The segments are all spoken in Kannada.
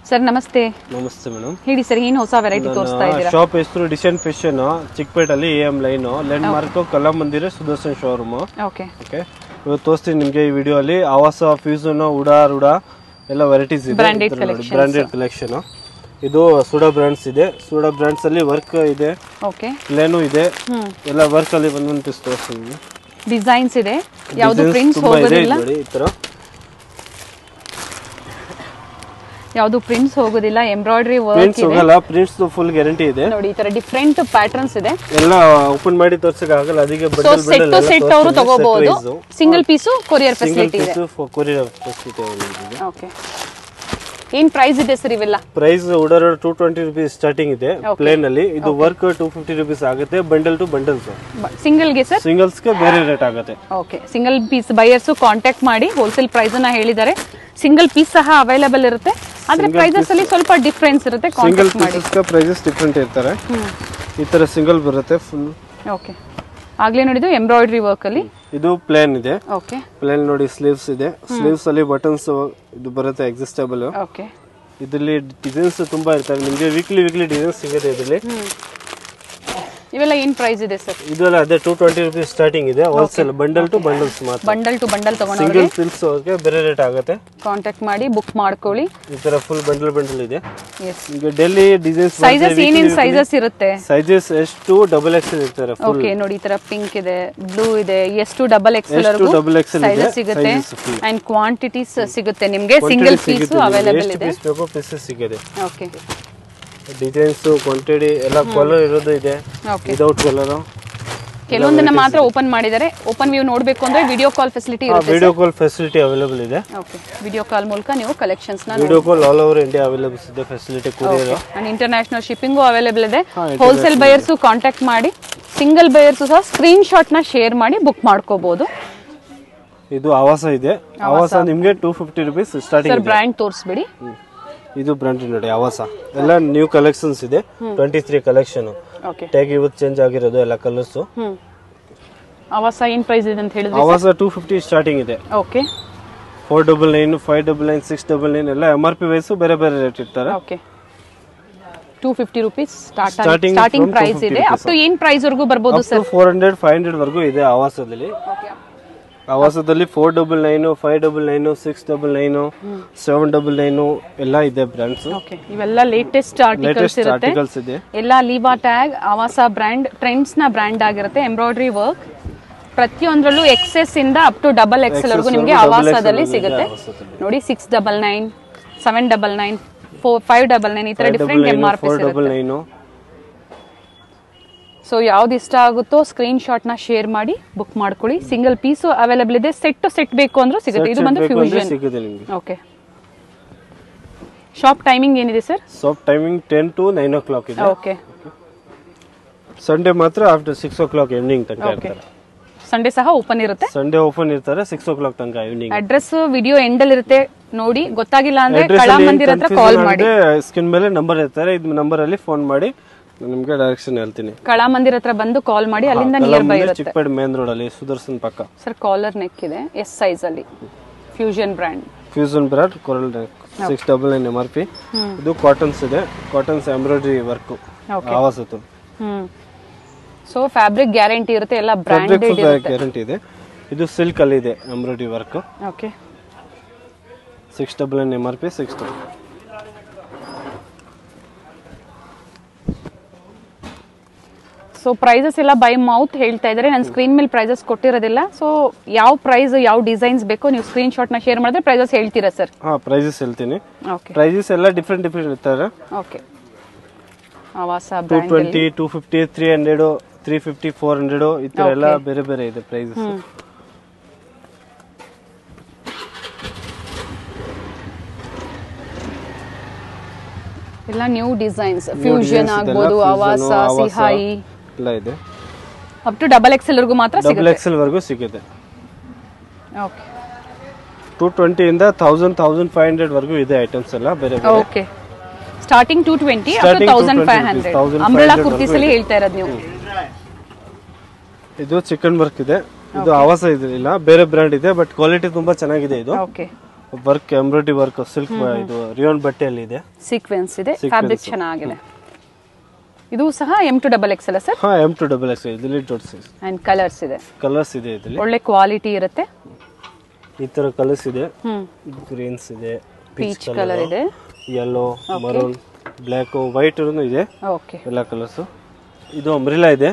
ಸರ್ ನಮಸ್ತೆ. ನಮಸ್ತೆ ಮೇಡಮ್. ಹೇಳಿ ಸರ್, ಏನು ಹೊಸ ವೆರೈಟಿ ತೋರಿಸ್ತಾ ಇದ್ದೀರಾ? ಶಾಪ್ ಹೆಸರು ಡಿಸೈನ್ ಫ್ಯಾಷನ್, ಚಿಕ್ಕಪೇಟಲ್ಲಿ AM line, landmark Kalamandir Sudarshan showroom. Okay okay, ಇವತ್ತು ತೋರಿಸ್ತೀನಿ ನಿಮಗೆ ಈ ವಿಡಿಯೋಲಿ. ಆವಾಸ, ಫ್ಯೂಸನ್, ಉಡಾ ಎಲ್ಲ ವೆರೈಟೀಸ್ ಇದೆ, ಬ್ರಾಂಡೆಡ್ ಕಲೆಕ್ಷನ್. ಇದು ಸೂಡಾ ಬ್ರಾಂಡ್ಸ್ ಇದೆ. ಸೂಡಾ ಬ್ರಾಂಡ್ಸ್ ಅಲ್ಲಿ ವರ್ಕ್ ಇದೆ, ಓಕೆ, ಪ್ಲೇನು ಇದೆ, ಎಲ್ಲ ವರ್ಕ್ ಅಲ್ಲಿ ಒಂದೊಂದು ಪೀಸ್ ತೋರಿಸ್ತೀನಿ. ಡಿಸೈನ್ಸ್ ಇದೆ, ಯಾವುದು ಪ್ರಿಂಟ್ಸ್ ಹೋಗೋದಿಲ್ಲ ನೋಡಿ. ಈ ತರ ಯಾವುದು ಪ್ರಿಂಟ್ಸ್ ಹೋಗೋದಿಲ್ಲ, ಎಂಬ್ರಾಯ್ಡರಿ ವರ್ಕ್ ಪ್ರಿಂಟ್ಸ್ ಹೋಗಲ್ಲ, ಪ್ರಿಂಟ್ಸ್ ಫುಲ್ ಗ್ಯಾರಂಟಿ ಇದೆ. ನೋಡಿ ಈ ತರ ಡಿಫರೆಂಟ್ ಪ್ಯಾಟರ್ನ್ಸ್ ಇದೆ. ಎಲ್ಲ ಓಪನ್ ಮಾಡಿ ತೋರಿಸಕ್ಕೆ ಆಗಲ್ಲ, ಅದಕ್ಕೆ ಸೆಟ್ ಅವರು ತಗೋಬಹುದು. ಸಿಂಗಲ್ ಪೀಸ್ ಕೊರಿಯರ್ ಫೆಸಿಲಿಟಿ ಇದೆ. ಕೊರಿಯರ್ ಫೆಸಿಲಿಟಿ ಇದೆ. ಓಕೆ, ಏನ್ ಪ್ರೈಸ್ ಇದೆ ಸರ್ ಇವೆಲ್ಲ? ಪ್ರೈಸ್ ಉಡರ್ 220 ರೂಪೀಸ್ ಸ್ಟಾರ್ಟಿಂಗ್ ಇದೆ ಪ್ಲೇನ್ ಅಲ್ಲಿ. ಇದು ವರ್ಕ್ 250 ರೂಪೀಸ್ ಆಗುತ್ತೆ. Bundle to bundles. ಸಿಂಗಲ್ ಗೆ ಸರ್? ಸಿಂಗಲ್ಸ್ ಗೆ ಬೇರೆ ರೇಟ್ ಆಗುತ್ತೆ. Okay, single piece buyers contact ಮಾಡಿ. ಹೋಲ್ಸೇಲ್ ಪ್ರೈಸ್ ಅನ್ನ ಹೇಳಿದ್ದಾರೆ. ಸಿಂಗಲ್ ಪೀಸ್ ಸಹ ಅವೈಲೇಬಲ್ ಇರುತ್ತೆ, ಆದ್ರೆ ಪ್ರೈಸಸ್ ಅಲ್ಲಿ ಸ್ವಲ್ಪ ಡಿಫರೆನ್ಸ್ ಇರುತ್ತೆ. ಸಿಂಗಲ್ ಪೀಸಸ್ ಗೆ ಪ್ರೈಸಸ್ ಡಿಫರೆಂಟ್ ಇರ್ತಾರೆ. ಈ ತರ ಸಿಂಗಲ್ ಬರುತ್ತೆ ಫುಲ್. ಓಕೆ, ಆಗ್ಲೇ ನೋಡಿದ್ದು ಎಂಬ್ರಾಯ್ಡರಿ ವರ್ಕ್ ಅಲ್ಲಿ. ಇದು ಪ್ಲೇನ್ ಇದೆ. ಓಕೆ, ಪ್ಲೇನ್ ನೋಡಿ, ಸ್ಲೀವ್ಸ್ ಇದೆ. ಸ್ಲೀವ್ಸ್ ಅಲ್ಲಿ ಬಟನ್ಸ್ ಇದು ಬರುತ್ತೆ ಅಡ್ಜಸ್ಟಬಲ್. ಓಕೆ, ಇದರಲ್ಲಿ ಡಿಸೈನ್ಸ್ ತುಂಬಾ ಇರ್ತವೆ. ನಿಮಗೆ ವೀಕ್ಲಿ ಡಿಸೈನ್ಸ್ ಸಿಗುತ್ತೆ ಇದರಲ್ಲಿ. ಇವೆಲ್ಲ ಏನ್ ಪ್ರೈಸ್ ಇದೆ ಸರ್? ಇದೆಲ್ಲ ಅದೇ 220 ರೂಪೀಸ್ ಸ್ಟಾರ್ಟಿಂಗ್ ಇದೆ. ಹೋಲ್ಸೇಲ್ ಬಂಡಲ್ ಟು ಬಂಡಲ್ಸ್ ಮಾತ್ರ. ಬಂಡಲ್ ಟು ಬಂಡಲ್ ತಗೊಂಡ್ರೆ ಸಿಂಗಲ್ ಪೀಸ್ ಹೋಗಕ್ಕೆ ಬೇರೆ ರೇಟ್ ಆಗುತ್ತೆ. ಕಾಂಟ್ಯಾಕ್ಟ್ ಮಾಡಿ ಬುಕ್ ಮಾಡ್ಕೊಳ್ಳಿ. ಈ ತರ ಫುಲ್ ಬಂಡಲ್ ಇದೆ. ಎಸ್, ಈಗ ಡೆಲ್ಲಿ ಡಿಸೈನ್ಸ್ ಸೈಜಸ್ ಏನೇನ್ ಸೈಜಸ್ ಇರುತ್ತೆ? ಸೈಜಸ್ ಎಷ್ಟು XXL ಇರ್ತಾರೆ. ಓಕೆ, ನೋಡಿ ಈ ತರ ಪಿಂಕ್ ಇದೆ, ಬ್ಲೂ ಇದೆ, ಎಷ್ಟು XXL ವರೆಗೂ ಸೈಜಸ್ ಸಿಗುತ್ತೆ. ಅಂಡ್ ಕ್ವಾಂಟಿಟೀಸ್ ಸಿಗುತ್ತೆ ನಿಮಗೆ. ಸಿಂಗಲ್ ಪೀಸ್ ಅವೈಲೇಬಲ್ ಇದೆ. ಪೀಸ್ ಬೇಕು ಪೀಸಸ್ ಸಿಗುತ್ತೆ. ಓಕೆ, ಡಿಸೈನ್ಸ್ ಕ್ವಾಂಟಿಟಿ ಎಲ್ಲ ಕಲರ್ ಇರೋದು ಇದೆ, ವಿದೌಟ್ ಕಲರ್. ಕೆಲವೊಂದನ್ನ ಮಾತ್ರ ಓಪನ್ ಮಾಡಿದ್ದಾರೆ. ಓಪನ್ ವ್ಯೂ ನೋಡಬೇಕು ಅಂದ್ರೆ ವಿಡಿಯೋ ಕಾಲ್ ಫೆಸಿಲಿಟಿ ಇರುತ್ತೆ. ವಿಡಿಯೋ ಕಾಲ್ ಫೆಸಿಲಿಟಿ ಅವೈಲೇಬಲ್ ಇದೆ. ಓಕೆ, ವಿಡಿಯೋ ಕಾಲ್ ಮೂಲಕ ನೀವು ಕಲೆಕ್ಷನ್ಸ್ ನ video call all over India available ಇದೆ facility. Courier and international shipping available ಇದೆ. ಹೋಲ್ಸೇಲ್ ಬಯರ್ಸ್ ಕಾಂಟ್ಯಾಕ್ಟ್ ಮಾಡಿ. ಸಿಂಗಲ್ ಬಯರ್ಸ್ ಸಹ ಸ್ಕ್ರೀನ್ ಶಾಟ್ ನ ಶೇರ್ ಮಾಡಿ ಬುಕ್ ಮಾಡ್ಕೋಬಹುದು. ಇದು ಆವಾಸ ಇದೆ. ಆವಾಸ ನಿಮಗೆ 250 ರೂಪೀಸ್ ಸ್ಟಾರ್ಟಿಂಗ್ ಇದೆ. ಬ್ರ್ಯಾಂಡ್ ತೋರಿಸ್ಬಿಡಿ. ಇದು ಬ್ರ್ಯಾಂಡ್ ನೋಡಿ, ಆವಾಸ ಎಲ್ಲ ನ್ಯೂ ಕಲೆಕ್ಷನ್ಸ್ ಇದೆ. 23 ಕಲೆಕ್ಷನ್. ಓಕೆ, ಟ್ಯಾಗ್ ಇವತ್ತು ಚೇಂಜ್ ಆಗಿರೋದು ಎಲ್ಲ ಕಲರ್ಸ್. ಆವಾಸ ಏನ್ ಪ್ರೈಸ್ ಇದೆ ಅಂತ ಹೇಳಿದ್ರೆ? ಆವಾಸ 250 ಸ್ಟಾರ್ಟಿಂಗ್ ಇದೆ. ಓಕೆ, 499, 599, 699 ಎಲ್ಲ MRP ವೈಸ್ ಬೇರೆ ರೇಟ್ ಇರ್ತಾರೆ. ಓಕೆ, 250 ರೂಪೀಸ್ ಸ್ಟಾರ್ಟಿಂಗ್ ಪ್ರೈಸ್ ಇದೆ. ಅಪ್ ಟು ಏನ್ ಪ್ರೈಸ್ ವರೆಗೂ ಬರಬಹುದು ಸರ್? 400, 500 ವರೆಗೂ ಇದೆ ಆವಾಸದಲ್ಲಿ. ಆವಾಸದಲ್ಲಿ 499, 599, 699, 799 ಎಲ್ಲ ಇದೆ ಬ್ರಾಂಡ್ಸ್. ಓಕೆ, ಇವೆಲ್ಲ ಲೇಟೆಸ್ಟ್ ಆರ್ಟಿಕಲ್ಸ್ ಇರುತ್ತೆ. ಎಲ್ಲ ಲೀವಾ ಟ್ಯಾಗ್, ಆವಾಸ ಬ್ರ್ಯಾಂಡ್, ಟ್ರೆಂಡ್ಸ್ ನ ಬ್ರ್ಯಾಂಡ್ ಆಗಿರುತ್ತೆ. ಎಂಬ್ರಾಯ್ಡರಿ ವರ್ಕ್ ಪ್ರತಿಯೊಂದರಲ್ಲೂ XS ಇಂದ ಅಪ್ ಟು XXL ವರೆಗೂ ನಿಮಗೆ ಆವಾಸದಲ್ಲಿ ಸಿಗುತ್ತೆ. ನೋಡಿ, 699, 799, 599 ಈ ತರ ಡಿಫರೆಂಟ್ MRP ಇರುತ್ತೆ. ಸೊ ಯಾವ್ದು ಇಷ್ಟ ಆಗುತ್ತೋ ಸ್ಕ್ರೀನ್ ಶಾಟ್ ನ ಶೇರ್ ಮಾಡಿ ಬುಕ್ ಮಾಡ್ಕೊಳ್ಳಿ. ಸಿಂಗಲ್ ಪೀಸ್ ಅವೈಲೇಬಲ್ ಇದೆ. ಸೆಟ್ ಬೇಕು ಅಂದ್ರೂ ಸಿಗುತ್ತೆ. ಇದು ಬಂದು ಫ್ಯೂಷನ್. ಓಕೆ, ಶಾಪ್ ಟೈಮಿಂಗ್ ಏನಿದೆ sir? Shop timing 10 to 9 o'clock ಇದೆ. ಓಕೆ, ಸಂಡೇ ಮಾತ್ರ ಆಫ್ಟರ್ 6 o'clock ಈವ್ನಿಂಗ್ ತನಕ ಇರ್ತಾರೆ. ಸಂಡೇ ಸಹ ಓಪನ್ ಇರುತ್ತೆ. ಸಂಡೇ ಓಪನ್ ಇರ್ತಾರೆ 6 o'clock ತನಕ ಈವ್ನಿಂಗ್. ಅಡ್ರೆಸ್ ವಿಡಿಯೋ ಎಂಡ್ ಅಲ್ಲಿ ಇರುತ್ತೆ ನೋಡಿ. ಗೊತ್ತಾಗಿಲ್ಲ ಅಂದ್ರೆ ಕಲಾಮಂದಿರ ಹತ್ರ ಕಾಲ್ ಮಾಡಿ. ಸ್ಕ್ರೀನ್ ಮೇಲೆ ನಂಬರ್ ಇರ್ತಾರೆ. ಇದು ನಂಬರ್ ಅಲ್ಲಿ ಫೋನ್ ಮಾಡಿ ನಿಮ್ಗೆ ಡೈರೆಕ್ಷನ್ ಹೇಳ್ತೀನಿ. ಕಲಾಮಂದಿರ ಹತ್ರ ಬಂದು ಕಾಲ್ ಮಾಡಿ. ಅಲ್ಲಿಂದ ನಿಯರ್ ಬೈ ಇರುತ್ತೆ. ಚಿಕ್ಕಪೇಟೆ ಮೇನ್ ರೋಡ್ ಅಲ್ಲಿ ಸುದರ್ಶನ್ ಪಕ್ಕ. ಸರ್ ಕಾಲರ್ ನೆಕ್ ಇದೆ, S ಸೈಜ್ ಅಲ್ಲಿ. Fusion brand collar neck 699 MRP. ಇದು ಕಾಟನ್ಸ್ ಇದೆ. ಕಾಟನ್ಸ್ ಎಂಬ್ರಾಯ್ಡರಿ ವರ್ಕ್ ಆವಾಸತ್ತು. ಸೊ ಫ್ಯಾಬ್ರಿಕ್ ಗ್ಯಾರಂಟಿ ಇರುತ್ತೆ. ಎಲ್ಲ ಬ್ರಾಂಡೆಡ್ ಗ್ಯಾರಂಟಿ ಇದೆ. ಇದು ಸಿಲ್ಕ್ ಅಲ್ಲಿ ಇದೆ embroidery work. Okay, 699 MRP. 6. So prices ಎಲ್ಲ ಬೈ ಮೌತ್ ಹೇಳ್ತಾ ಇದ್ದಾರೆ. ನಾನು ಸ್ಕ್ರೀನ್ ಮೇಲೆ ಪ್ರೈಸಸ್ ಕೊಟ್ಟಿರೋದಿಲ್ಲ. ಸೊ ಯಾವ ಪ್ರೈಸ್, ಯಾವ ಡಿಸೈನ್ಸ್ ಬೇಕೋ ನೀವು ಸ್ಕ್ರೀನ್ ಶಾಟ್ ನ ಶೇರ್ ಮಾಡಿದ್ರೆ ಪ್ರೈಸಸ್ ಹೇಳ್ತೀರಾ ಸರ್? ಪ್ರೈಸಸ್ ಹೇಳ್ತೀನಿ. ಓಕೆ, ಪ್ರೈಸಸ್ ಎಲ್ಲ ಡಿಫರೆಂಟ್ ಇರ್ತಾರೆ. ಓಕೆ, ಆವಾಸ ಬ್ರ್ಯಾಂಡ್ 220, 250, 300, 350, 400 ಈ ತರ ಎಲ್ಲ ಬೇರೆ ಇದೆ ಪ್ರೈಸಸ್. ಎಲ್ಲ ನ್ಯೂ ಡಿಸೈನ್ಸ್. ಫ್ಯೂಷನ್ ಆಗ್ಬೋದು, ಆವಾಸ, ಸಿಹಾಯಿ ಎಲ್ಲ ಇದೆ. ಅಪ್ ಟು XXL ವರೆಗೂ ಮಾತ್ರ ಸಿಗುತ್ತೆ. XXL ವರೆಗೂ ಸಿಗುತ್ತೆ. ಓಕೆ, 220 ಇಂದ 1000, 1500 ವರೆಗೂ ಇದೆ ಐಟಮ್ಸ್ ಎಲ್ಲ ಬೇರೆ. Okay, starting 220 up to 1500. Umbrella kurtis ಅಲ್ಲಿ ಹೇಳ್ತಾ ಇರೋದು ನೀವು. ಇದು ಚಿಕನ್ ವರ್ಕ್ ಇದೆ. ಇದು ಆವಾಸ ಇದೆ, ಇಲ್ಲ ಬೇರೆ ಬ್ರ್ಯಾಂಡ್ ಇದೆ, ಬಟ್ ಕ್ವಾಲಿಟಿ ತುಂಬಾ ಚೆನ್ನಾಗಿದೆ. ಇದು okay, work embroidery work silk ಇದು ರಿಯೋನ್ ಬಟ್ಟೆಯಲ್ಲಿ ಇದೆ, ಸೀಕ್ವೆನ್ಸ್ ಇದೆ, ಫ್ಯಾಬ್ರಿಕ್ ಚೆನ್ನಾಗಿದೆ. ಇದು ಸಹ M2XXL ಸರ್? ಹಾ M2XXL ಇದರಲ್ಲಿ ದೊಡ್ಡ ಸೈಜ್. ಅಂಡ್ ಕಲರ್ಸ್ ಇದೆ, ಇದರಲ್ಲಿ ಒಳ್ಳೆ ಕ್ವಾಲಿಟಿ ಇರುತ್ತೆ. ಈ ತರ ಕಲರ್ಸ್ ಇದೆ, ಗ್ರೀನ್ಸ್ ಇದೆ, ಪೀಚ್ ಕಲರ್ ಇದೆ, ಯೆಲ್ಲೋ, ಮರೂನ್, ಬ್ಲಾಕ್, ವೈಟ್ ಇದೆ. ಓಕೆ, ಎಲ್ಲ ಕಲರ್ಸ್. ಇದು ಅಂಬ್ರೆಲಾ ಇದೆ,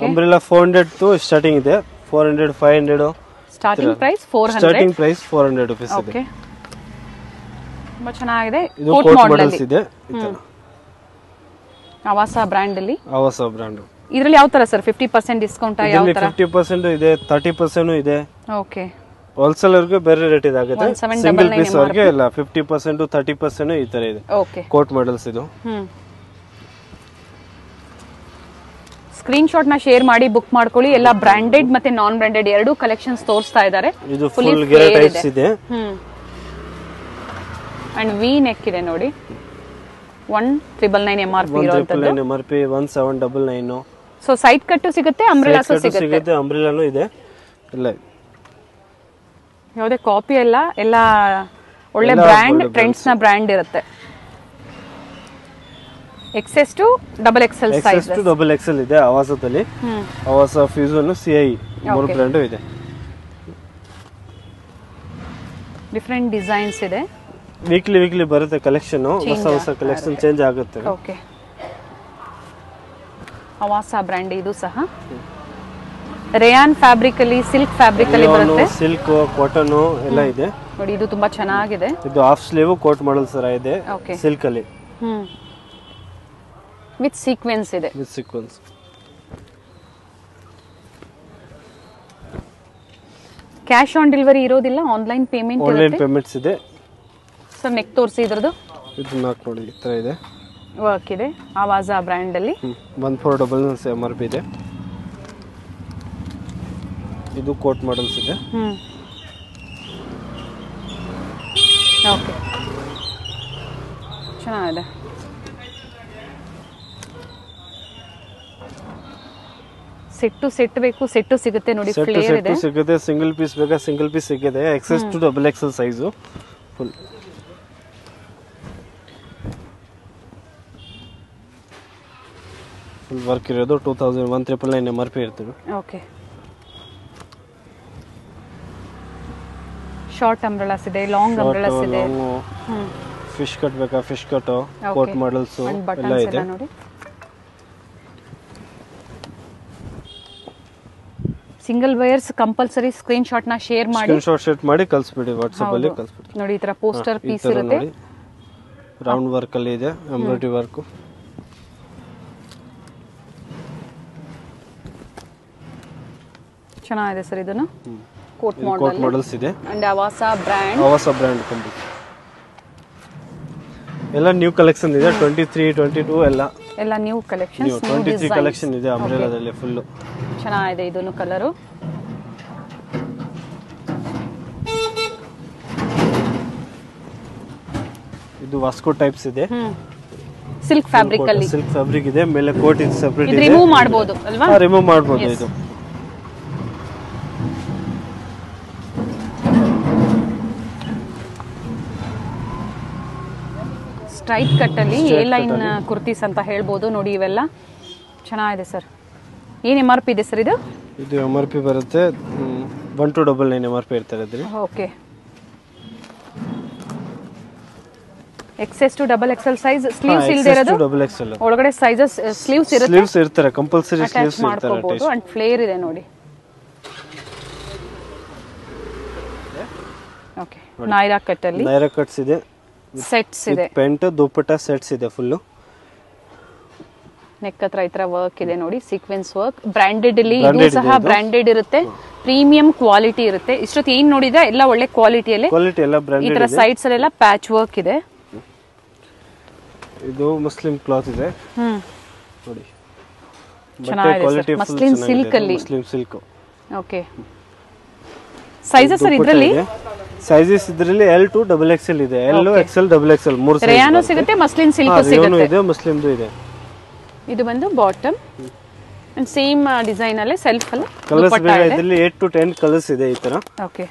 ಅಂಬ್ರೆಲಾ 400 ಟು ಸ್ಟಾರ್ಟಿಂಗ್ ಇದೆ, 400 500 starting price 400. Starting price 400 rupees ಇದೆ. ಓಕೆ, ತುಂಬಾ ಚೆನ್ನಾಗಿದೆ. ಇದು ಕೋಟ್ ಮಾಡೆಲ್ಸ್ ಇದೆ, ಈ ತರ ಆವಾಸ ಬ್ರ್ಯಾಂಡ್ ಅಲ್ಲಿ. ಆವಾಸ ಬ್ರ್ಯಾಂಡ್. ಇದರಲ್ಲಿ ಯಾವ ತರ ಸರ್ 50% ಡಿಸ್ಕೌಂಟ್? ಯಾವ ತರ? 50% ಇದೆ, 30% ಇದೆ. ಓಕೆ, ಹೋಲ್ಸೇಲರ್ ಗೆ ಬೇರೆ ರೇಟ್ ಇದಾಗುತ್ತೆ, ಸಿಂಗಲ್ ಪೀಸ್ ಅವರಿಗೆ ಇಲ್ಲ 50% 30% ಈ ತರ ಇದೆ. ಓಕೆ, ಕೋಟ್ ಮಾಡೆಲ್ಸ್ ಇದು. ಸ್ಕ್ರೀನ್ ಶಾಟ್ ನ ಶೇರ್ ಮಾಡಿ ಬುಕ್ ಮಾಡ್ಕೊಳ್ಳಿ. ಎಲ್ಲ ಬ್ರಾಂಡೆಡ್ ಮತ್ತೆ ನಾನ್ ಬ್ರಾಂಡೆಡ್ ಎರಡು ಕಲೆಕ್ಷನ್ಸ್ ತೋರಿಸ್ತಾ ಇದ್ದಾರೆ. ಇದು ಫುಲ್ ಗೆರೆ ಟೈಪ್ಸ್ ಇದೆ. ಅಂಡ್ ವಿ ನೆಕ್ ಇದೆ ನೋಡಿ, 1999 MRP ಇರೋಂತದ್ದು. 1999 MRP 1799. So side cut ಸಿಗುತ್ತೆ, ಅಂಬ್ರೆಲಾಸು ಸಿಗುತ್ತೆ, ಅಂಬ್ರೆಲಾನು ಇದೆ. ಇಲ್ಲ ಯಾವುದೇ ಕಾಪಿ ಅಲ್ಲ, ಎಲ್ಲ ಒಳ್ಳೆ ಬ್ರ್ಯಾಂಡ್, ಟ್ರೆಂಡ್ಸ್ ನ ಬ್ರ್ಯಾಂಡ್ ಇರುತ್ತೆ. XS to XXL size. XS to XXL ಇದೆ ಆವಾಸದಲ್ಲಿ. ಆವಾಸ ಫ್ಯೂಷನ್ CI ಮೂರು ಬ್ರ್ಯಾಂಡ್ ಇದೆ. ಡಿಫರೆಂಟ್ ಡಿಸೈನ್ಸ್ ಇದೆ. ವೀಕ್ಲಿ ಬರುತ್ತೆ ಕಲೆಕ್ಷನ್, ಹೊಸ ಕಲೆಕ್ಷನ್ ಚೇಂಜ್ ಆಗುತ್ತೆ. ಓಕೆ, ಆವಾಸ ಬ್ರ್ಯಾಂಡ್ ಇದು ಸಹ. ರೇಯಾನ್ ಫ್ಯಾಬ್ರಿಕ್ ಅಲ್ಲಿ, ಸಿಲ್ಕ್ ಫ್ಯಾಬ್ರಿಕ್ ಅಲ್ಲಿ ಬರುತ್ತೆ. ಸಿಲ್ಕ್, ಕಾಟನ್ ಎಲ್ಲ ಇದೆ ನೋಡಿ. ಇದು ತುಂಬಾ ಚೆನ್ನಾಗಿದೆ. ಇದು ಹಾಫ್ ಸ್ಲೀವ್ ಕೋಟ್ ಮಾಡೆಲ್ ಸರ ಇದೆ, ಸಿಲ್ಕ್ ಅಲ್ಲಿ. ವಿತ್ ಸೀಕ್ವೆನ್ಸ್ ಇದೆ. With sequence. Cash on delivery ಇರೋದಿಲ್ಲ, ಆನ್ಲೈನ್ ಪೇಮೆಂಟ್ ಇರುತ್ತೆ. ಆನ್ಲೈನ್ ಪೇಮೆಂಟ್ಸ್ ಇದೆ ಸರ್. ನೆಕ್ ತೋರಿಸಿ ಇದ್ರದ್ದು. ಇದು ನಾಲ್ಕು ನೋಡಿ ಈ ತರ ಇದೆ, ವರ್ಕ್ ಇದೆ. ಆವಾಸ ಬ್ರ್ಯಾಂಡ್ ಅಲ್ಲಿ 1499 MRP ಇದೆ. ಇದು ಕೋಟ್ ಮಾಡೆಲ್ಸ್ ಇದೆ. ಓಕೆ, ಚೆನ್ನಾಗಿದೆ. ಸೆಟ್ ಬೇಕು, ಸೆಟ್ ಸಿಗುತ್ತೆ ನೋಡಿ. ಫ್ಲೇರ್ ಇದೆ, ಸಿಗುತ್ತೆ. ಸಿಂಗಲ್ ಪೀಸ್ ಬೇಕಾ ಸಿಂಗಲ್ ಪೀಸ್ ಸಿಗುತ್ತೆ. XS to XXL size full. Full work ಇರೋದು 2199 MRP ಇರ್ತದೆ. ಓಕೆ, ಶಾರ್ಟ್ ಅಂಬ್ರೆಲಾಸ್ ಇದೆ, ಲಾಂಗ್ ಅಂಬ್ರೆಲಾಸ್ ಇದೆ. ಫಿಶ್ ಕಟ್ ಬೇಕಾ ಫಿಶ್ ಕಟ್, ಕೋಟ್ ಮಾಡೆಲ್ಸ್ ಎಲ್ಲ ಇದೆ ನೋಡಿ. Single wires compulsory screen shot ನ ಶೇರ್ ಮಾಡಿ, ಸ್ಕ್ರೀನ್ ಶಾಟ್ ಶೇರ್ ಮಾಡಿ ಕಳಿಸ್ಬಿಡಿ, ವಾಟ್ಸ್ಆಪ್ ಅಲ್ಲಿ ಕಳಿಸ್ಬಿಡಿ. ನೋಡಿ ಈ ತರ ಪೋಸ್ಟರ್ ಪೀಸ್ ಇರುತ್ತೆ, ರೌಂಡ್ ವರ್ಕ್ ಅಲ್ಲಿ ಇದೆ, ಎಂಬ್ರಾಯ್ಡರಿ ವರ್ಕ್. ಚೆನ್ನಾಗಿದೆ ಸರ್. ಇದನ್ನು ಕೋಟ್ ಮಾಡೆಲ್ಸ್ ಇದೆ. ಅಂಡ್ ಆವಾಸ ಬ್ರ್ಯಾಂಡ್ ಕಂಪ್ಲೀಟ್ ಎಲ್ಲ ನ್ಯೂ ಕಲೆಕ್ಷನ್ ಇದೆ. 23 22 ಎಲ್ಲ ನ್ಯೂ ಕಲೆಕ್ಷನ್ಸ್. 23 ಕಲೆಕ್ಷನ್ ಇದೆ ಅಂಬ್ರೆಲಾದಲ್ಲಿ ಫುಲ್. ಚೆನ್ನಾಗಿದೆ ಇದನ್ನು ಕಲರು. ಇದು ವಾಸ್ಕೋ ಟೈಪ್ಸ್ ಇದೆ, ಸಿಲ್ಕ್ ಫ್ಯಾಬ್ರಿಕ್ ಅಲ್ಲಿ. ಸಿಲ್ಕ್ ಫ್ಯಾಬ್ರಿಕ್ ಇದೆ, ಮೇಲೆ ಕೋಟ್ ಇದು ಸೆಪರೇಟ್ ಇದೆ. ರಿಮೂವ್ ಮಾಡಬಹುದು ಅಲ್ವಾ? ರಿಮೂವ್ ಮಾಡಬಹುದು. ಇದು ಸ್ಟ್ರೈಟ್ ಕಟ್ ಅಲ್ಲಿ ಎ ಲೈನ್ ಕುರ್ತೀಸ್ ಅಂತ ಹೇಳ್ಬೋದು ನೋಡಿ. ಇವೆಲ್ಲ ಚೆನ್ನಾಗಿದೆ ಸರ್. ಏನು MRP ಇದೆ ಸರ್ ಇದು? ಇದು MRP ಬರುತ್ತೆ 1299 MRP ಇರ್ತಾರೆ ಇದ್ರಿ. Okay, XS to XXL size. Sleeves ಇಲ್ಲದೆ ಇರೋದು ಒಳಗಡೆ ಸೈಜಸ್ ಸ್ಲೀವ್ಸ್ ಇರುತ್ತೆ. ಸ್ಲೀವ್ಸ್ ಇರ್ತಾರೆ, ಕಂಪಲ್ಸರಿ ಸ್ಲೀವ್ಸ್ ಇರ್ತಾರೆ. ಅಂಡ್ ಫ್ಲೇರ್ ಇದೆ ನೋಡಿ. ಓಕೆ, ನೈರಾ ಕಟ್ ಅಲ್ಲಿ ನೈರಾ ಕಟ್ಸ್ ಇದೆ, ಸೆಟ್ಸ್ ಇದೆ, ಪೆಂಟ್ ದುಪಟ್ಟ ಸೆಟ್ಸ್ ಇದೆ ಫುಲ್. ನೆಕ್ ಹತ್ರ ಈ ತರ ವರ್ಕ್ ಇದೆ ನೋಡಿ, ಸೀಕ್ವೆನ್ಸ್ ವರ್ಕ್. ಬ್ರಾಂಡೆಡ್ ಅಲ್ಲಿ ಇದು ಸಹ ಬ್ರಾಂಡೆಡ್ ಇರುತ್ತೆ, ಪ್ರೀಮಿಯಂ ಕ್ವಾಲಿಟಿ ಇರುತ್ತೆ. ಇಷ್ಟೊತ್ತು ಏನ್ ನೋಡಿದ್ರೆ ಎಲ್ಲ ಒಳ್ಳೆ ಕ್ವಾಲಿಟಿಯಲ್ಲಿ. ಈ ತರ ಸೈಡ್ಸ್ ಅಲ್ಲೆಲ್ಲ ಪ್ಯಾಚ್ ವರ್ಕ್ ಇದೆ. ಇದು ಮುಸ್ಲಿಂ ಕ್ಲಾತ್ ಇದೆ ನೋಡಿ, ಚೆನ್ನಾಗಿದೆ. ಮುಸ್ಲಿಂ ಸಿಲ್ಕ್ ಅಲ್ಲಿ. Muslim silk. Okay, sizes sir ಇದರಲ್ಲಿ ಸೈಜಸ್ ಇದರಲ್ಲಿ L to XXL ಇದೆ, L XL XXL ಮೂರು ಸೈಜ್. ರೇಯಾನು ಸಿಗುತ್ತೆ, ಮುಸ್ಲಿಂ ಸಿಲ್ಕ್ ಸಿಗುತ್ತೆ. ಇದೆ, ಮುಸ್ಲಿಂದು ಇದೆ. ಇದು ಬಂದು ಬಾಟಮ್ ಅಂಡ್ ಸೇಮ್ ಡಿಸೈನ್ ಅಲ್ಲೇ ಸೆಲ್ಫ್ ಅಲ್ಲಿ ಕಲರ್ಸ್ ಬೇರೆ ಇದರಲ್ಲಿ 8 to 10 ಕಲರ್ಸ್ ಇದೆ ಈ ತರ. ಓಕೆ,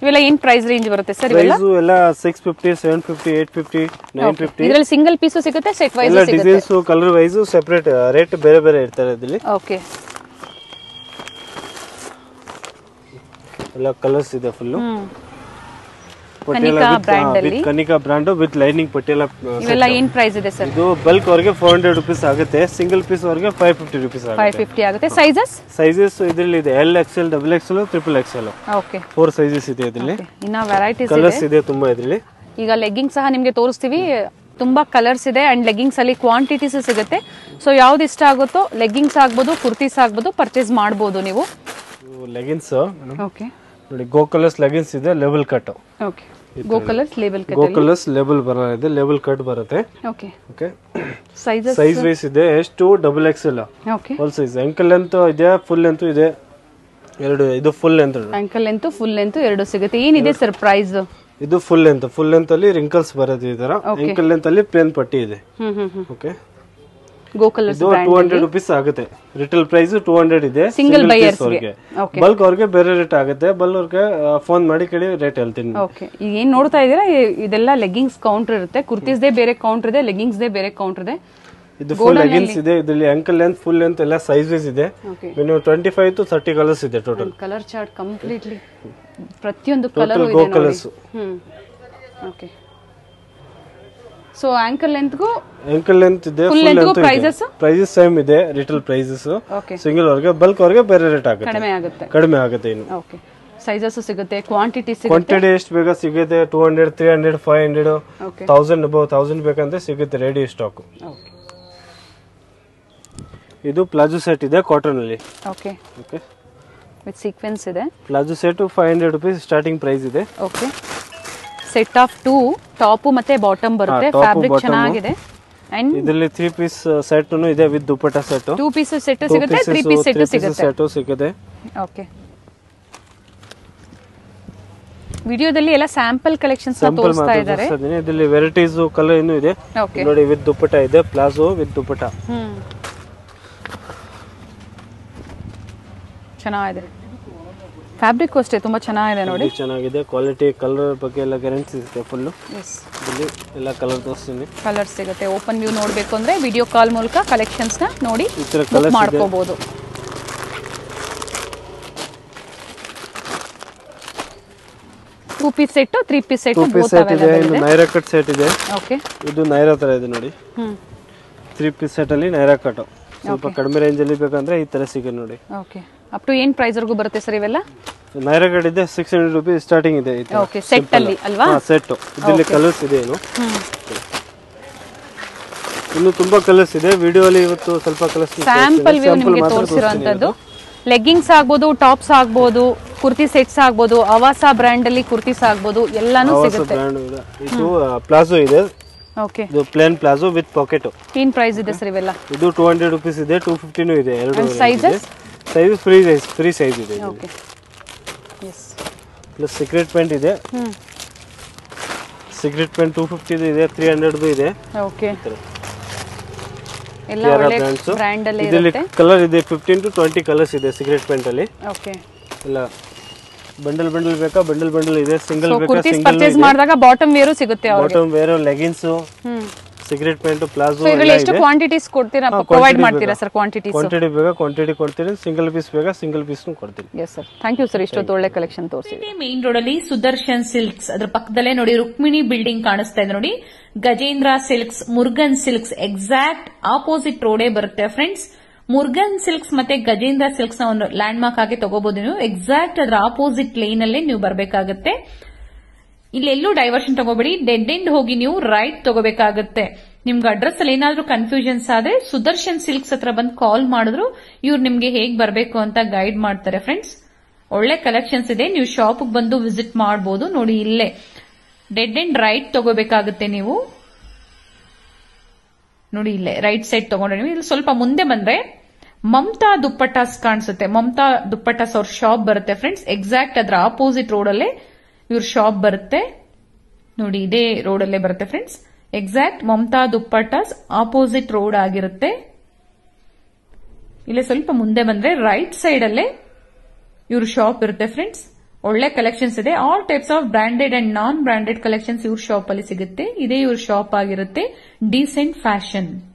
ಇವೆಲ್ಲ ಏನ್ ಪ್ರೈಸ್ ರೇಂಜ್ ಬರುತ್ತೆ ಸರ್? ಇವೆಲ್ಲ ಎಲ್ಲ 650 750 850 950. ಇದರಲ್ಲಿ ಸಿಂಗಲ್ ಪೀಸ್ ಸಿಗುತ್ತೆ, ಸೆಟ್ ವೈಸ್ ಸಿಗುತ್ತೆ. Designs colour wise separate rate ಬೇರೆ ಬೇರೆ ಇರ್ತಾರೆ ಇದರಲ್ಲಿ. ಓಕೆ, ಎಲ್ಲ ಕಲರ್ಸ್ ಇದೆ ಫುಲ್. ಕನಿಕಾ ಬ್ರ್ಯಾಂಡ್ ಅಲ್ಲಿ, ಕನಿಕಾ ಬ್ರ್ಯಾಂಡ್ ವಿತ್ ಲೈನಿಂಗ್ ಪಟ್ಟಿಯಲ್ಲ. ಇವೆಲ್ಲ ಏನ್ ಪ್ರೈಸ್ ಇದೆ ಸರ್? ಇದು ಬಲ್ಕ್ ಅವರಿಗೆ 400 ರೂಪೀಸ್ ಆಗುತ್ತೆ, ಸಿಂಗಲ್ ಪೀಸ್ ಅವರಿಗೆ 550 ರೂಪೀಸ್ ಆಗುತ್ತೆ. 550 ಆಗುತ್ತೆ. ಸೈಜಸ್ ಇದರಲ್ಲಿ ಇದೆ L XL, double XL, triple XL. Okay, 4 sizes ಇದೆ ಇದರಲ್ಲಿ. ಇನ್ನ ವೆರೈಟೀಸ್ ಕಲರ್ಸ್ ಇದೆ ತುಂಬಾ ಇದರಲ್ಲಿ. ಈಗ ಲೆಗ್ಗಿಂಗ್ ಸಹ ನಿಮ್ಗೆ ತೋರಿಸ್ತೀವಿ, ತುಂಬಾ ಕಲರ್ಸ್ ಇದೆ ಅಂಡ್ ಲೆಗ್ಗಿಂಗ್ಸ್ ಅಲ್ಲಿ ಕ್ವಾಂಟಿಟೀಸ್ ಸಿಗುತ್ತೆ. ಸೊ ಯಾವ್ದು ಇಷ್ಟ ಆಗುತ್ತೋ ಲೆಗ್ಗಿಂಗ್ಸ್ ಆಗ್ಬೋದು, ಕುರ್ತೀಸ್ ಆಗ್ಬೋದು, ಪರ್ಚೇಸ್ ಮಾಡಬಹುದು ನೀವು. ಲೆಗಿನ್ಸ್ ಓಕೆ ನೋಡಿ, ಗೋ ಕಲರ್ಸ್ ಲೆಗಿನ್ಸ್ ಇದೆ, level cut. Okay, Go Colors label cut, Go Colors label ಬರುತ್ತೆ, ಲೇಬಲ್ ಕಟ್ ಬರುತ್ತೆ. Okay okay, sizes size wise ಇದೆ, ಎಷ್ಟು double XL. Okay, full size ankle length ಇದೆ, ಫುಲ್ ಲೆಂತ್ ಇದೆ, ಎರಡು. ಇದು full length, ankle length full length ಎರಡು ಸಿಗುತ್ತೆ. ಏನಿದೆ ಸರ್ ಪ್ರೈಸ್? ಇದು ಫುಲ್ ಲೆಂತ್ ಅಲ್ಲಿ ರಿಂಕಲ್ಸ್ ಬರುತ್ತೆ ಈ ತರ. ಆಂಕಲ್ ಲೆಂತ್ ಅಲ್ಲಿ ಪ್ಲೇನ್ ಪಟ್ಟಿ ಇದೆ. ಓಕೆ, ಗೋ ಕಲರ್ಸ್ ಇದು 200 ರೂಪೀಸ್ ಆಗುತ್ತೆ. ರಿಟೇಲ್ ಪ್ರೈಸ್ 200 ಇದೆ. ಸಿಂಗಲ್ ಬೈಯರ್ಸ್ ಗೆ. ಬಲ್ಕ್ ಅವ್ರಿಗೆ ಬೇರೆ ರೇಟ್ ಆಗುತ್ತೆ. ಬಲ್ಕ್ ಅವ್ರಿಗೆ ಫೋನ್ ಮಾಡಿ ಕೇಳಿ ರೇಟ್ ಹೇಳ್ತೀನಿ. ಓಕೆ, ಈಗ ಏನ್ ನೋಡ್ತಾ ಇದೀರಾ ಇದೆಲ್ಲ ಲೆಗ್ಗಿಂಗ್ಸ್ ಕೌಂಟರ್ ಇರುತ್ತೆ. ಕುರ್ತೀಸ್ ದೇ ಬೇರೆ ಕೌಂಟರ್ ಇದೆ, ಲೆಗ್ಗಿಂಗ್ಸ್ ದೇ ಬೇರೆ ಕೌಂಟರ್ ಇದೆ. ಇದು ಫುಲ್ ಲೆಗ್ಗಿನ್ಸ್ ಇದೆ, ಇದರಲ್ಲಿ ಆಂಕಲ್ ಲೆಂತ್, ಫುಲ್ ಲೆಂತ್ ಎಲ್ಲ ಸೈಜಸ್ ಇದೆ. ನೀವು 25 to 30 ಕಲರ್ಸ್ ಇದೆ ಟೋಟಲ್. ಕಲರ್ ಚಾರ್ಟ್ ಕಂಪ್ಲೀಟ್ಲಿ ಪ್ರತಿಯೊಂದು ಕಲರ್ ಇದೆ Go colours. Okay, so ankle length ಇದೆ, ಫುಲ್ ಲೆಂತ್ ಪ್ರೈಸಸ್ ಸೇಮ್ ಇದೆ. ರಿಟೇಲ್ ಪ್ರೈಸಸ್ ಸಿಂಗಲ್ ಅವ್ರಿಗೆ, ಬಲ್ಕ್ ಅವ್ರಿಗೆ ಬೇರೆ ರೇಟ್ ಆಗುತ್ತೆ, ಕಡಿಮೆ ಆಗುತ್ತೆ ಇನ್ನು. ಓಕೆ, ಸೈಜಸ್ ಸಿಗುತ್ತೆ, ಕ್ವಾಂಟಿಟಿ ಸಿಗುತ್ತೆ. ಕ್ವಾಂಟಿಟಿ ಎಷ್ಟು ಬೇಗ ಸಿಗುತ್ತೆ, 200 300 500 1000 ಅಬೌವ್ 1000 ಬೇಕಂದ್ರೆ ಸಿಗುತ್ತೆ ರೆಡಿ ಸ್ಟಾಕ್. ಇದು ಪ್ಲಾಜೋ ಸೆಟ್ ಇದೆ ಕಾಟನ್ ಅಲ್ಲಿ. ಓಕೆ ಓಕೆ, ವಿತ್ ಸೀಕ್ವೆನ್ಸ್ ಇದೆ. Palazzo set 500 rupees starting price ಇದೆ. ಓಕೆ, ಸೆಟ್ ಆಫ್ 2 ಟಾಪ್ ಮತ್ತೆ ಬಾಟಮ್ ಬರುತ್ತೆ. ಫ್ಯಾಬ್ರಿಕ್ ಚೆನ್ನಾಗಿದೆ. ಅಂಡ್ ಇದರಲ್ಲಿ 3 ಪೀಸ್ ಸೆಟ್ ಇದೆ with dupatta set. 2 piece set ಸಿಗುತ್ತೆ, 3 ಪೀಸ್ ಸೆಟ್ ಸಿಗುತ್ತೆ. ಓಕೆ, ವಿಡಿಯೋದಲ್ಲಿ ಎಲ್ಲ ಸ್ಯಾಂಪಲ್ ಕಲೆಕ್ಷನ್ಸ್ ತೋರಿಸ್ತಾ ಇದ್ದಾರೆ. ಇದರಲ್ಲಿ ವೆರೈಟೀಸ್ ಕಲರ್ ಇನ್ನೂ ಇದೆ ನೋಡಿ. ವಿತ್ ದುಪಟ್ಟಾ ಇದೆ, ಪ್ಲಾಜೋ ವಿತ್ ದುಪಟ್ಟಾ. ಚೆನ್ನಾಗಿದೆ, ಫ್ಯಾಬ್ರಿಕ್ ಅಷ್ಟೇ ತುಂಬಾ ಚೆನ್ನಾಗಿದೆ ನೋಡಿ. ಚೆನ್ನಾಗಿದೆ, ಕ್ವಾಲಿಟಿ ಕಲರ್ ಬಗ್ಗೆ ಎಲ್ಲ ಗ್ಯಾರಂಟಿ ಸಿಗುತ್ತೆ ಫುಲ್. ಇಲ್ಲಿ ಎಲ್ಲ ಕಲರ್ ತೋರಿಸ್ತೀನಿ, ಕಲರ್ ಸಿಗುತ್ತೆ. ಓಪನ್ ವ್ಯೂ ನೋಡಬೇಕು ಅಂದ್ರೆ ವಿಡಿಯೋ ಕಾಲ್ ಮೂಲಕ ಕಲೆಕ್ಷನ್ಸ್ ನ ನೋಡಿ ಮಾಡ್ಕೋಬಹುದು. Two piece set, 3 piece set, Naira cut set ಇದೆ. ಓಕೆ, ಇದು ನೈರಾ ತರ ಇದೆ ನೋಡಿ. 3 ಪೀಸ್ ಸೆಟ್ ಅಲ್ಲಿ ನೈರಾ ಕಟ್ ಸ್ವಲ್ಪ ಕಡಿಮೆ ರೇಂಜ್ ಅಲ್ಲಿ ಬೇಕಂದ್ರೆ ಈ ತರ ಸಿಗುತ್ತೆ ನೋಡಿ. ಓಕೆ, ಅಪ್ ಟು ಏನ್ ಪ್ರೈಸ್ ವರೆಗೂ ಬರುತ್ತೆ ಸರ್ ಇವೆಲ್ಲ? ನೈರಾ ಕಟ್ ಇದೆ 600 ರೂಪೀಸ್ ಸ್ಟಾರ್ಟಿಂಗ್ ಇದೆ. ಓಕೆ, ಸೆಟ್ ಅಲ್ಲಿ ಅಲ್ವಾ? ಸೆಟ್ ಇದರಲ್ಲಿ ಕಲರ್ಸ್ ಇದೆ. ಇನ್ನು ತುಂಬಾ ಕಲರ್ಸ್ ಇದೆ. ವಿಡಿಯೋ ಅಲ್ಲಿ ಇವತ್ತು ಸ್ವಲ್ಪ ಕಲರ್ಸ್ ಸ್ಯಾಂಪಲ್ ವ್ಯೂ ನಿಮಗೆ ತೋರಿಸಿರುವಂತದ್ದು. ಲೆಗ್ಗಿಂಗ್ಸ್ ಆಗ್ಬೋದು, ಟಾಪ್ಸ್ ಆಗ್ಬೋದು, ಕುರ್ತಿ ಸೆಟ್ಸ್ ಆಗ್ಬೋದು, ಆವಾಸ ಬ್ರ್ಯಾಂಡ್ ಅಲ್ಲಿ ಕುರ್ತೀಸ್ ಆಗ್ಬೋದು, ಎಲ್ಲಾನು ಸಿಗುತ್ತೆ. ಇದು ಪ್ಲಾಜೋ ಇದೆ. ಓಕೆ, ಇದು ಪ್ಲೇನ್ ಪ್ಲಾಜೋ ವಿತ್ ಪಾಕೆಟ್. ಏನ್ ಪ್ರೈಸ್ ಇದೆ ಸರ್ ಇವೆಲ್ಲ? ಇದು 200 ರೂಪೀಸ್ ಇದೆ, 250 ಇದೆ. ಎರಡು ಸೈಜಸ್ ಫ್ರೀ ಸೈಜ್ ಇದೆ. Okay, yes. Plus cigarette pant ಇದೆ. ಸೀಕ್ರೆಟ್ ಪ್ಯಾಂಟ್ 250 ಇದೆ, 300 ಇದೆ. ಓಕೆ, ಎಲ್ಲ ಒಳ್ಳೆ ಬ್ರ್ಯಾಂಡ್ ಅಲ್ಲಿ ಇರುತ್ತೆ. ಕಲರ್ ಇದೆ 15 to 20 ಕಲರ್ಸ್ ಇದೆ ಸೀಕ್ರೆಟ್ ಪ್ಯಾಂಟ್ ಅಲ್ಲಿ. ಓಕೆ, ಎಲ್ಲ ಬಂಡಲ್ ಬೇಕಾ ಬಂಡಲ್ ಇದೆ. ಸಿಂಗಲ್ ಬೇಕಾ ಕುರ್ತೀಸ್ ಪರ್ಚೇಸ್ ಮಾಡಿದಾಗ ಬಾಟಮ್ ವೇರ್ ಸಿಗುತ್ತೆ. Bottom wear, leggings, cigarette pant, palazzo ಎಲ್ಲ ಎಷ್ಟು ಕ್ವಾಂಟಿಟೀಸ್ ಕೊಡ್ತೀರಾ, ಪ್ರೊವೈಡ್ ಮಾಡ್ತೀರಾ ಸರ್? ಕ್ವಾಂಟಿಟಿ ಬೇಕಾ ಕ್ವಾಂಟಿಟಿ ಕೊಡ್ತೀರಿ, ಸಿಂಗಲ್ ಪೀಸ್ ಬೇಕಾ ಸಿಂಗಲ್ ಪೀಸ್ ಕೊಡ್ತೀರಿ. Yes sir, thank you sir, ಇಷ್ಟೊತ್ತು ಒಳ್ಳೆ ಕಲೆಕ್ಷನ್ ತೋರಿಸಿದೆ. ಮೇನ್ ರೋಡ್ ಅಲ್ಲಿ ಸುದರ್ಶನ್ ಸಿಲ್ಕ್ಸ್, ಅದ್ರ ಪಕ್ಕದಲ್ಲೇ ನೋಡಿ ರುಕ್ಮಿಣಿ ಬಿಲ್ಡಿಂಗ್ ಕಾಣಿಸ್ತಾ ಇದೆ ನೋಡಿ. Gajendra silks, Murugan silks exact opposite ರೋಡೇ ಬರುತ್ತೆ ಫ್ರೆಂಡ್ಸ್. ಮುರುಗನ್ ಸಿಲ್ಕ್ಸ್ ಮತ್ತೆ ಗಜೇಂದ್ರ ಸಿಲ್ಕ್ಸ್ ನ ಒಂದು ಲ್ಯಾಂಡ್ ಮಾರ್ಕ್ ಆಗಿ ತಗೋಬಹುದು ನೀವು. ಎಕ್ಸಾಕ್ಟ್ ಅದರ ಆಪೋಸಿಟ್ ಲೈನ್ ಅಲ್ಲೇ ನೀವು ಬರಬೇಕಾಗುತ್ತೆ. ಇಲ್ಲೆಲ್ಲೂ ಡೈವರ್ಷನ್ ತಗೋಬೇಡಿ, ಡೆಡ್ ಎಂಡ್ ಹೋಗಿ ನೀವು ರೈಟ್ ತಗೋಬೇಕಾಗುತ್ತೆ. ನಿಮ್ಗೆ ಅಡ್ರೆಸ್ ಅಲ್ಲಿ ಏನಾದ್ರೂ ಕನ್ಫ್ಯೂಷನ್ಸ್ ಆದ್ರೆ ಸುದರ್ಶನ್ ಸಿಲ್ಕ್ಸ್ ಹತ್ರ ಬಂದು ಕಾಲ್ ಮಾಡಿದ್ರು ಇವ್ರು ನಿಮ್ಗೆ ಹೇಗ್ ಬರಬೇಕು ಅಂತ ಗೈಡ್ ಮಾಡ್ತಾರೆ ಫ್ರೆಂಡ್ಸ್. ಒಳ್ಳೆ ಕಲೆಕ್ಷನ್ಸ್ ಇದೆ, ನೀವು ಶಾಪ್ ಬಂದು ವಿಸಿಟ್ ಮಾಡಬಹುದು. ನೋಡಿ ಇಲ್ಲೇ ಡೆಡ್ ಎಂಡ್ ರೈಟ್ ತಗೋಬೇಕಾಗುತ್ತೆ ನೀವು. ನೋಡಿ ಇಲ್ಲೇ ರೈಟ್ ಸೈಡ್ ತಗೊಂಡ್ರೆ ನೀವು ಇಲ್ಲಿ ಸ್ವಲ್ಪ ಮುಂದೆ ಬಂದ್ರೆ ಮಮತಾ ದುಪ್ಪಟ್ಟಾಸ್ ಕಾಣಿಸುತ್ತೆ. ಮಮತಾ ದುಪ್ಪಟ್ಟಾಸ್ ಅವ್ರ ಶಾಪ್ ಬರುತ್ತೆ ಫ್ರೆಂಡ್ಸ್. ಎಕ್ಸಾಕ್ಟ್ ಅದ್ರ ಆಪೋಸಿಟ್ ರೋಡ್ ಅಲ್ಲೇ ಇವ್ರ ಶಾಪ್ ಬರುತ್ತೆ ನೋಡಿ. ಇದೇ ರೋಡ್ ಅಲ್ಲೇ ಬರುತ್ತೆ friends. Exact Mamata dupattas opposite road ಆಗಿರುತ್ತೆ. ಇಲ್ಲೇ ಸ್ವಲ್ಪ ಮುಂದೆ ಬಂದ್ರೆ ರೈಟ್ ಸೈಡ್ ಅಲ್ಲೇ ಇವ್ರ ಶಾಪ್ ಇರುತ್ತೆ ಫ್ರೆಂಡ್ಸ್. ಒಳ್ಳೆ ಕಲೆಕ್ಷನ್ಸ್ ಇದೆ. All types of branded and non branded collections ಇವ್ರ ಶಾಪ್ ಅಲ್ಲಿ ಸಿಗುತ್ತೆ. ಇದೇ ಇವ್ರ ಶಾಪ್ ಆಗಿರುತ್ತೆ, ಡೀಸೆಂಟ್ ಫ್ಯಾಷನ್.